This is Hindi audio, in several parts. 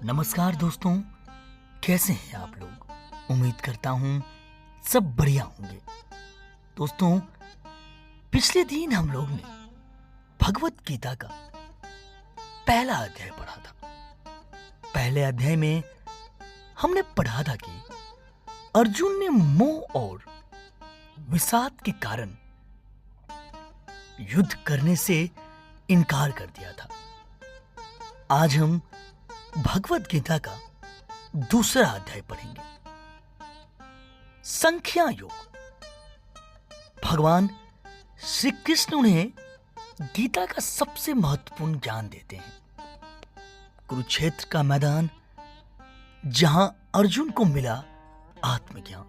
नमस्कार दोस्तों, कैसे हैं आप लोग। उम्मीद करता हूँ सब बढ़िया होंगे। दोस्तों, पिछले दिन हम लोग ने भगवत गीता का पहला अध्याय पढ़ा था। पहले अध्याय में हमने पढ़ा था कि अर्जुन ने मोह और विषाद के कारण युद्ध करने से इनकार कर दिया था। आज हम भगवत गीता का दूसरा अध्याय पढ़ेंगे, संख्या योग। भगवान श्री कृष्ण उन्हें गीता का सबसे महत्वपूर्ण ज्ञान देते हैं। कुरुक्षेत्र का मैदान, जहां अर्जुन को मिला आत्मज्ञान।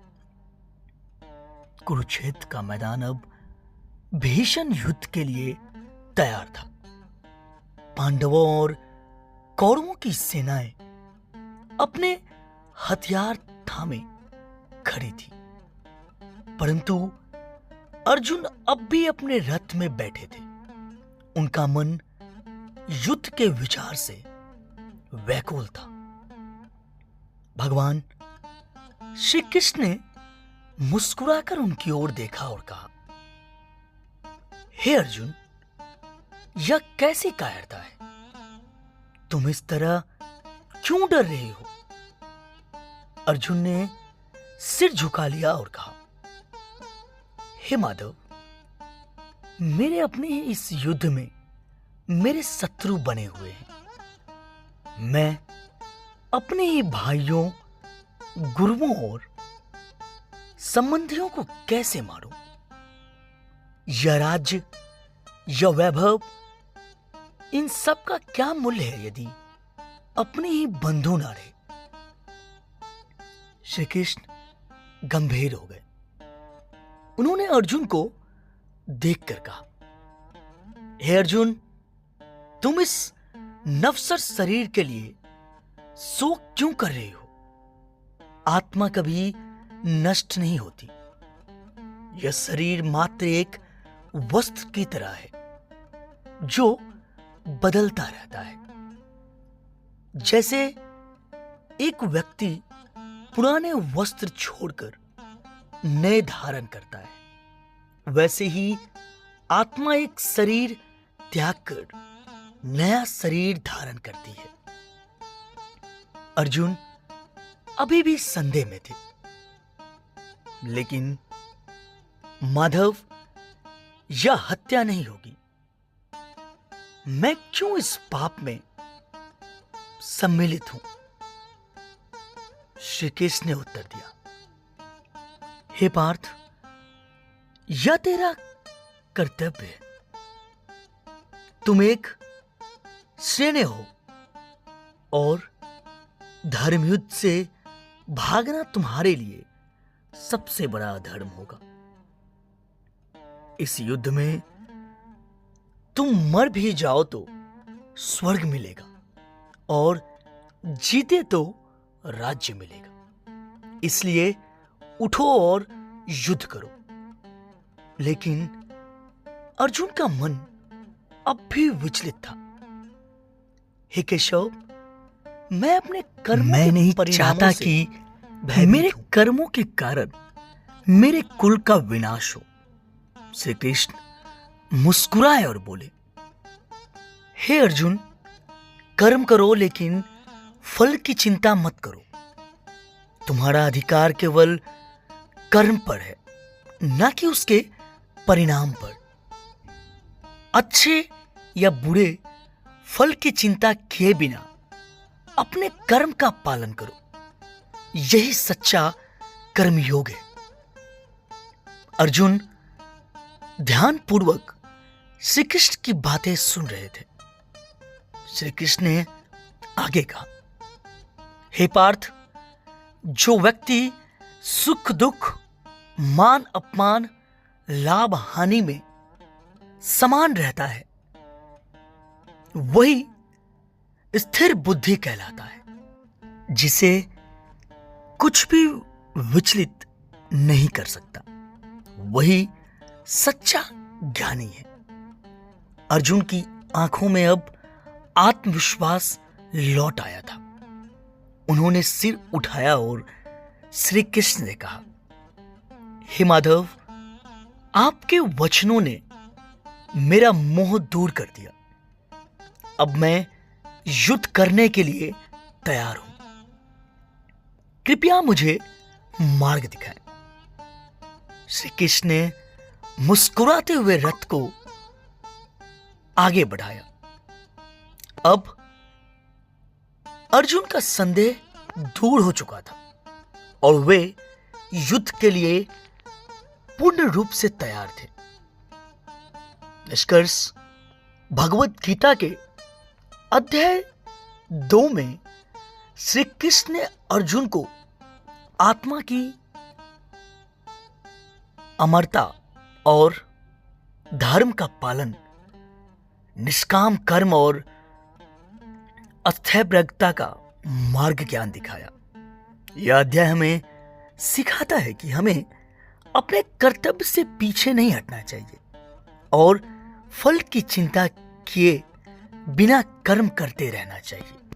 कुरुक्षेत्र का मैदान अब भीषण युद्ध के लिए तैयार था। पांडवों और कौरवों की सेनाएं अपने हथियार थामे खड़ी थी, परंतु अर्जुन अब भी अपने रथ में बैठे थे। उनका मन युद्ध के विचार से व्याकुल था। भगवान श्री कृष्ण ने मुस्कुराकर उनकी ओर देखा और कहा, हे अर्जुन, यह कैसी कायरता है? तुम इस तरह क्यों डर रहे हो? अर्जुन ने सिर झुका लिया और कहा, हे माधव, मेरे अपने ही इस युद्ध में मेरे शत्रु बने हुए हैं। मैं अपने ही भाइयों, गुरुओं और संबंधियों को कैसे मारूं? यह राज्य, यह वैभव, इन सब का क्या मूल्य है यदि अपने ही बंधु ना रहे? श्री कृष्ण गंभीर हो गए। उन्होंने अर्जुन को देखकर कहा, हे अर्जुन, तुम इस नवसर शरीर के लिए शोक क्यों कर रहे हो? आत्मा कभी नष्ट नहीं होती। यह शरीर मात्र एक वस्त्र की तरह है जो बदलता रहता है। जैसे एक व्यक्ति पुराने वस्त्र छोड़कर नए धारण करता है, वैसे ही आत्मा एक शरीर त्याग कर नया शरीर धारण करती है। अर्जुन अभी भी संदेह में थे, लेकिन माधव, यह हत्या नहीं होगी। मैं क्यों इस पाप में सम्मिलित हूं? श्री कृष्ण ने उत्तर दिया, हे पार्थ, यह तेरा कर्तव्य है। तुम एक सैन्य हो और धर्मयुद्ध से भागना तुम्हारे लिए सबसे बड़ा अधर्म होगा। इस युद्ध में तुम मर भी जाओ तो स्वर्ग मिलेगा और जीते तो राज्य मिलेगा। इसलिए उठो और युद्ध करो। लेकिन अर्जुन का मन अब भी विचलित था। हे केशव, मैं अपने कर्मों के नहीं चाहता कि मेरे कर्मों के कारण मेरे कुल का विनाश हो। श्री कृष्ण मुस्कुराए और बोले, हे अर्जुन, कर्म करो लेकिन फल की चिंता मत करो। तुम्हारा अधिकार केवल कर्म पर है, ना कि उसके परिणाम पर। अच्छे या बुरे फल की चिंता किए बिना अपने कर्म का पालन करो। यही सच्चा कर्मयोग है। अर्जुन ध्यानपूर्वक श्री कृष्ण की बातें सुन रहे थे। श्री कृष्ण ने आगे कहा, हे पार्थ, जो व्यक्ति सुख दुख, मान अपमान, लाभ हानि में समान रहता है, वही स्थिर बुद्धि कहलाता है, जिसे कुछ भी विचलित नहीं कर सकता। वही सच्चा ज्ञानी है। अर्जुन की आंखों में अब आत्मविश्वास लौट आया था। उन्होंने सिर उठाया और श्री कृष्ण ने कहा, हे माधव, आपके वचनों ने मेरा मोह दूर कर दिया। अब मैं युद्ध करने के लिए तैयार हूं। कृपया मुझे मार्ग दिखाएं। श्री कृष्ण ने मुस्कुराते हुए रथ को आगे बढ़ाया। अब अर्जुन का संदेह दूर हो चुका था और वे युद्ध के लिए पूर्ण रूप से तैयार थे। निष्कर्ष, भगवत गीता के अध्याय 2 में श्री कृष्ण ने अर्जुन को आत्मा की अमरता और धर्म का पालन, निष्काम कर्म और अस्थैर्यता का मार्ग ज्ञान दिखाया। यह अध्याय हमें सिखाता है कि हमें अपने कर्तव्य से पीछे नहीं हटना चाहिए और फल की चिंता किए बिना कर्म करते रहना चाहिए।